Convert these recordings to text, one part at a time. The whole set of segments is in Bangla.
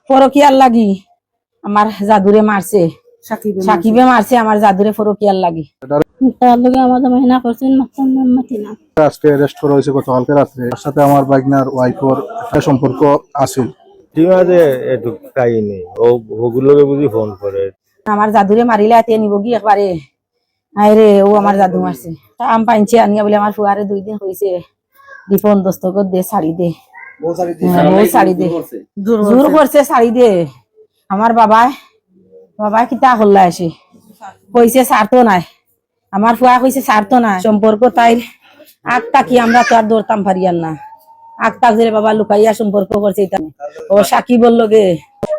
পরকিয়ার লাগি আমার জাদুরে মারছে, সাকিবে মারছে আমার জাদুরে পরকিয়ার লাগি। তার লগে আমার মাহিনা করছেন মাতি না। আজকে অ্যারেস্ট করা হয়েছে গতকালকে রাত্রে। তার সাথে আমার বাইকনার ওয়াইফর একটা সম্পর্ক আছে। ঠিক আছে, এটুক কাহিনী ওগুলোকে বুঝি ফোন করে আমার জাদুরে মারিলে এতে নিব কি একবারে। আরে ও আমার জাদু মারছে, আম পাইছে আনিয়া বলে আমার ফুয়ারে 2 দিন হয়েছে দীপন দস্তকত দে শাড়ি দে, বউ শাড়ি দে, জোর করছে শাড়ি দে। আমার বাবাই কিতা হল্লা আসে কইছে সারতো নাই, আমার ফুয়া কইছে সারতো না সম্পর্ক। তাই আগ তাকি আমরা তো আর দৌড়তাম পারিয়ার না, আগ তাক যে বাবা লুকাইয়া সম্পর্ক করছে। এটা ও সাকিব বললো গে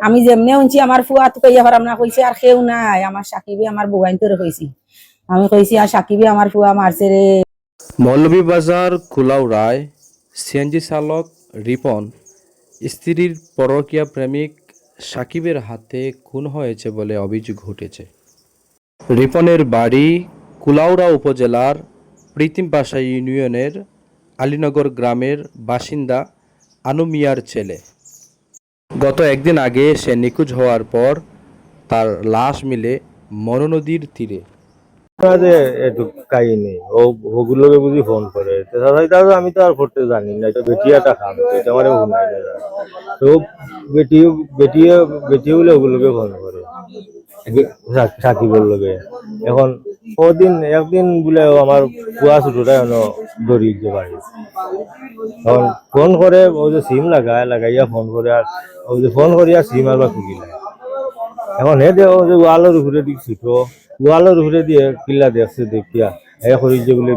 আমি যেমনে উনছি আমার ফুয়া তো কইয়া পারাম না, কইছে আর কেউ নাই আমার সাকিবে আমার বউয়াইন তোরে কইছি। আমি কইছি আর সাকিবে আমার ফুয়া মারছে রে। মৌলভীবাজার কুলাউড়ায় সিএনজি চালক রিপন স্ত্রীর পরকীয়া প্রেমিক সাকিবের হাতে খুন হয়েছে বলে অভিযোগ উঠেছে। রিপনের বাড়ি কুলাউড়া উপজেলার প্রীতিমপাশা ইউনিয়নের আলীনগর গ্রামের বাসিন্দা আনু মিয়ার ছেলে। গত একদিন আগে সে নিখোঁজ হওয়ার পর তার লাশ মিলে মনোনদীর তীরে। এটুক কাহিনী ওগুলোকে বুঝি ফোন করে আমি তো আর করতে জানি না, এটা বেটিয়াটা খাম এটা আমার ঘুমাই না তো বেটি বলে ওগুলোকে ফোন করে সাকিবের লগে। এখন একদিন বলে আমার কুয়া ছোটটা দড়ি যে বাড়ি তখন ফোন করে ও যে সিম লাগাইয়া ফোন করে, আর ও যে ফোন করিয়া সিম আর বা খুলি না। এখন হে দে ও যে ওয়ালের উপরে দিক ছোট ওয়ালের উপরে দিয়ে কিল্লা দেখছে, দেখিয়া এ করি যে বলে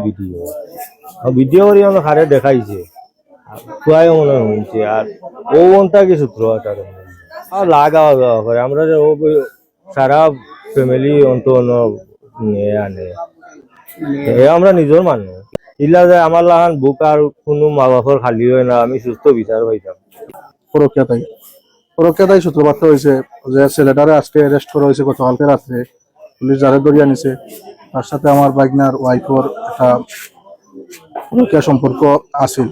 ভিডিও করি আমরা হারে দেখাইছে, কুয়াই মনে হয়েছে। আর ও মনটা কি সূত্র আর লাগাওয়া যাওয়া করে আমরা যে ও সারা ফ্যামিলি অন্তন আনে আমরা নিজের মানুষ ইলা যে আমার লাগান বুক আর কোনো মা বাপর খালি হয় না, আমি সুস্থ বিচার হইতাম। পরকিয়াতাই সূত্রপাত হয়েছে যে ছেলেটারে আজকে অ্যারেস্ট করা হয়েছে গতকালকে রাত্রে। পুলিশ যারে ধরিয়া নিছে তার সাথে আমার বাইকনার ওয়াইফর একটা পরকিয়া সম্পর্ক আছে।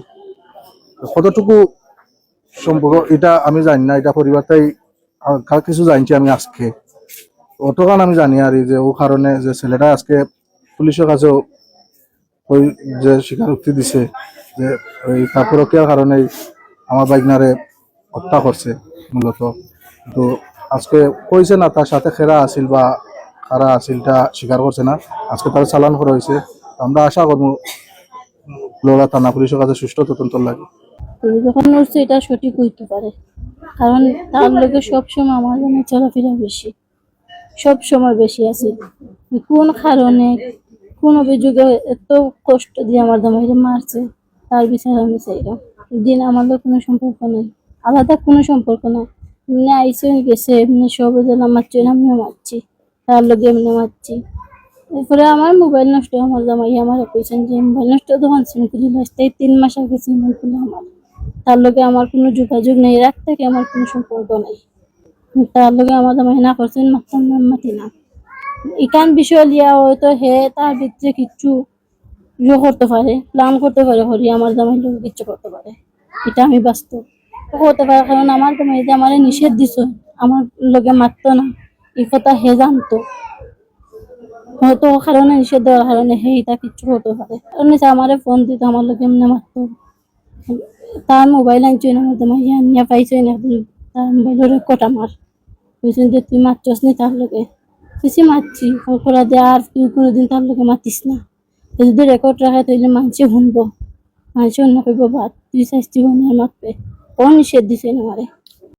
কতটুকু সম্পর্ক এটা আমি জানি না, এটা পরিবারটাই কিছু জানছি আমি আজকে অতখান আমি জানি আর যে ও কারণে যে ছেলেটা আজকে পুলিশের কাছেও ওই যে স্বীকারোক্তি দিছে যে ওই পরকিয়ার কারণেই আমার বাইকনারে হত্যা করছে মূলত। তো আজকে কইছে না তার সাথে খেরা আসিল বা খারা আসিলটা স্বীকার করছে না, আজকে তার চালান করা হয়েছে। আমরা আশা করবো লোলা থানা পুলিশের কাছে সুষ্ঠু তদন্ত লাগে। যখন উঠছে এটা সঠিক হইতে পারে, কারণ তার লোকে সবসময় আমার জন্য চলাফেরা বেশি, সব সময় বেশি আছে। কোন কারণে কোন অভিযোগে এত কষ্ট দিয়ে আমার জামাইরে মারছে তার বিচার আমি চাইলাম। দিন আমাদের কোনো সম্পর্ক নেই, আলাদা কোনো সম্পর্ক নাই। এমনি আইসে গেছে, এমনি সব মারছে, আমিও মারছি, তার লোকে এমনি মারছি। এরপরে আমার মোবাইল নষ্ট, আমার জামাই আমার কইছেন যে মোবাইল নষ্ট তখন সিম খুলি লাস্টাই 3 মাস আগে সিম খুলে আমার। তার লোকে আমার কোনো যোগাযোগ নেই, রাত থেকে আমার কোনো সম্পর্ক নেই। তার লোকে আমার জামাই না করছেন মাতি না। এখান বিষয় লিয়া হয়তো হে তার ভিতরে কিচ্ছু করতে পারে, প্ল্যান করতে পারে, হরি আমার জামাই লোক কিচ্ছু করতে পারে, এটা আমি বাস্তব হতে পারে। কারণ আমার জামাই যে আমার নিষেধ দিছ আমার লোকে মারতো না, এই কথা হে জানতো, হয়তো কারণে নিষেধ দেওয়ার কারণে হে এটা কিচ্ছু করতে পারে। কারণ আমার ফোন দিত আমার লোকে এমনি মারতো, তার মোবাইল আনছো না আমার জামাই আনিয়া পাইছো না, তার মোবাইলের কটা মার বুঝছেন যে তুই মারছস নি তার লোকে। কিছু মারছি করা দিয়ে আর তুই কোনোদিন তার লোকে মাতিস না, যদি রেকর্ড রাখে তাহলে মানুষে শুনবো, মানুষে অন্য পাইব বাদ তুই শাস্তি বনে মারবে। কোন নিষেধ দিছে না আমারে।